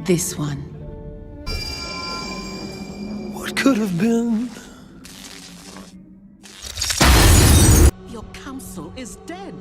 This one. What could have been? Your council is dead.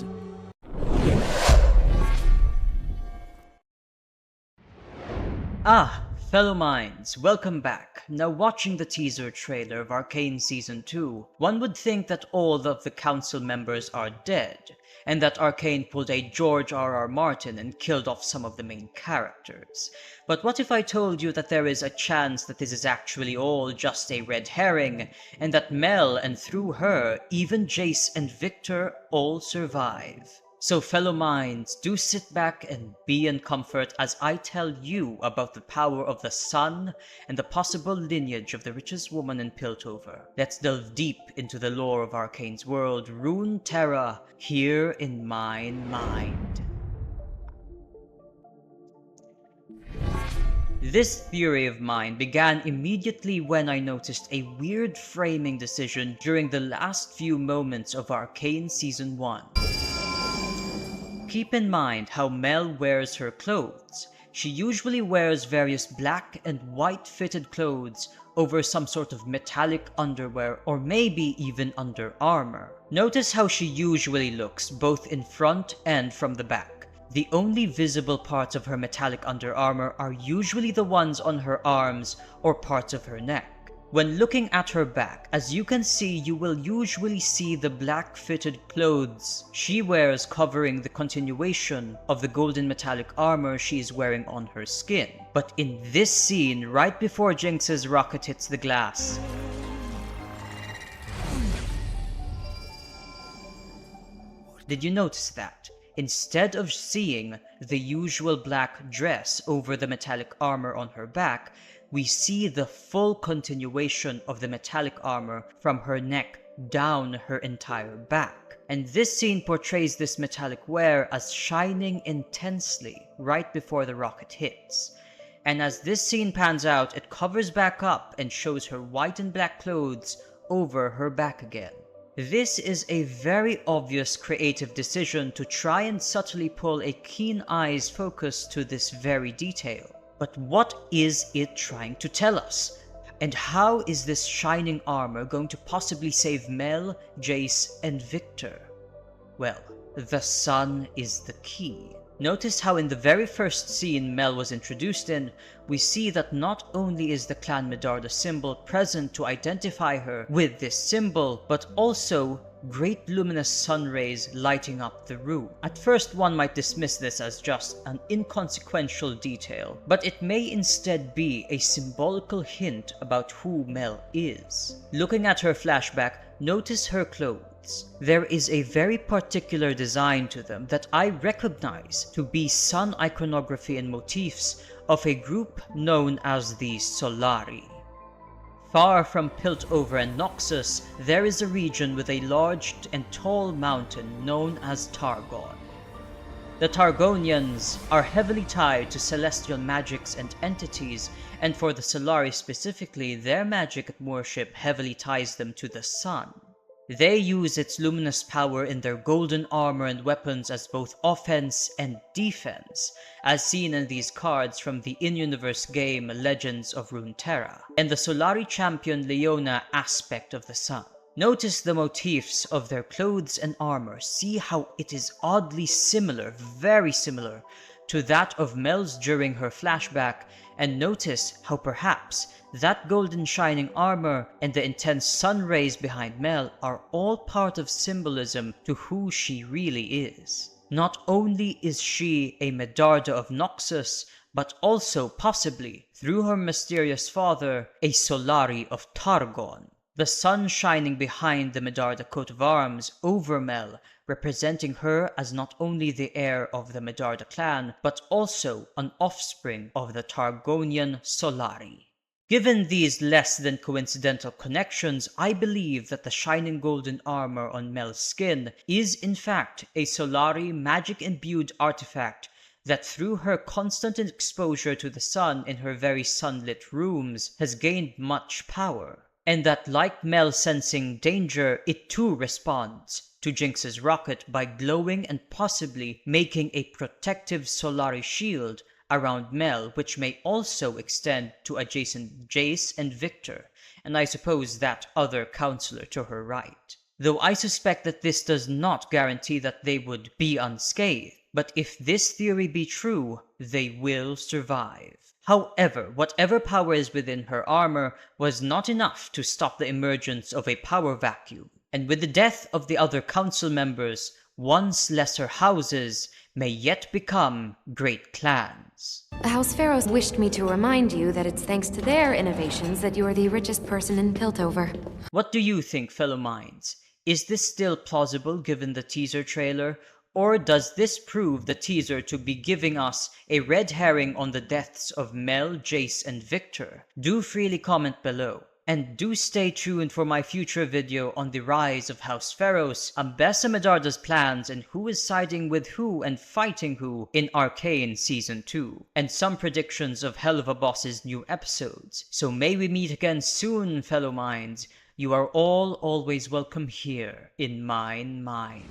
Fellow minds, welcome back. Now watching the teaser trailer of Arcane Season 2, one would think that all of the council members are dead, and that Arcane pulled a George R.R. Martin and killed off some of the main characters. But what if I told you that there is a chance that this is actually all just a red herring, and that Mel, and through her, even Jayce and Viktor all survive? So fellow minds, do sit back and be in comfort as I tell you about the power of the sun and the possible lineage of the richest woman in Piltover. Let's delve deep into the lore of Arcane's world, Runeterra, here in mine mind. This theory of mine began immediately when I noticed a weird framing decision during the last few moments of Arcane Season 1. Keep in mind how Mel wears her clothes. She usually wears various black and white fitted clothes over some sort of metallic underwear or maybe even under armor. Notice how she usually looks both in front and from the back. The only visible parts of her metallic under armor are usually the ones on her arms or parts of her neck. When looking at her back, as you can see, you will usually see the black fitted clothes she wears covering the continuation of the golden metallic armor she is wearing on her skin. But in this scene, right before Jinx's rocket hits the glass, did you notice that? Instead of seeing the usual black dress over the metallic armor on her back, we see the full continuation of the metallic armor from her neck down her entire back. And this scene portrays this metallic wear as shining intensely right before the rocket hits. And as this scene pans out, it covers back up and shows her white and black clothes over her back again. This is a very obvious creative decision to try and subtly pull a keen eye's focus to this very detail. But what is it trying to tell us? And how is this shining armor going to possibly save Mel, Jayce, and Viktor? Well, the sun is the key. Notice how in the very first scene Mel was introduced in, we see that not only is the Clan Medarda symbol present to identify her with this symbol, but also great luminous sun rays lighting up the room. At first one might dismiss this as just an inconsequential detail, but it may instead be a symbolical hint about who Mel is. Looking at her flashback, notice her clothes. There is a very particular design to them that I recognize to be sun iconography and motifs of a group known as the Solari. Far from Piltover and Noxus, there is a region with a large and tall mountain known as Targon. The Targonians are heavily tied to celestial magics and entities, and for the Solari specifically, their magic and worship heavily ties them to the sun. They use its luminous power in their golden armor and weapons as both offense and defense, as seen in these cards from the in-universe game Legends of Runeterra, and the Solari champion Leona aspect of the sun. Notice the motifs of their clothes and armor. See how it is oddly similar, very similar, to that of Mel's during her flashback, and notice how perhaps that golden shining armor and the intense sun rays behind Mel are all part of symbolism to who she really is. Not only is she a Medarda of Noxus, but also possibly, through her mysterious father, a Solari of Targon. The sun shining behind the Medarda coat of arms over Mel, representing her as not only the heir of the Medarda clan, but also an offspring of the Targonian Solari. Given these less than coincidental connections, I believe that the shining golden armor on Mel's skin is in fact a Solari magic-imbued artifact that through her constant exposure to the sun in her very sunlit rooms has gained much power. And that like Mel sensing danger, it too responds to Jinx's rocket by glowing and possibly making a protective Solari shield around Mel, which may also extend to adjacent Jayce and Viktor, and I suppose that other counselor to her right. Though I suspect that this does not guarantee that they would be unscathed, but if this theory be true, they will survive. However, whatever power is within her armor was not enough to stop the emergence of a power vacuum, and with the death of the other council members, once lesser houses may yet become great clans. House Pharaohs wished me to remind you that it's thanks to their innovations that you're the richest person in Piltover. What do you think, fellow minds? Is this still plausible given the teaser trailer? Or does this prove the teaser to be giving us a red herring on the deaths of Mel, Jayce, and Viktor? Do freely comment below. And do stay tuned for my future video on the rise of House Pharaohs, Ambessa Medarda's plans, and who is siding with who and fighting who in Arcane Season 2, and some predictions of Helva Boss's new episodes. So may we meet again soon, fellow minds. You are all always welcome here in mine mind.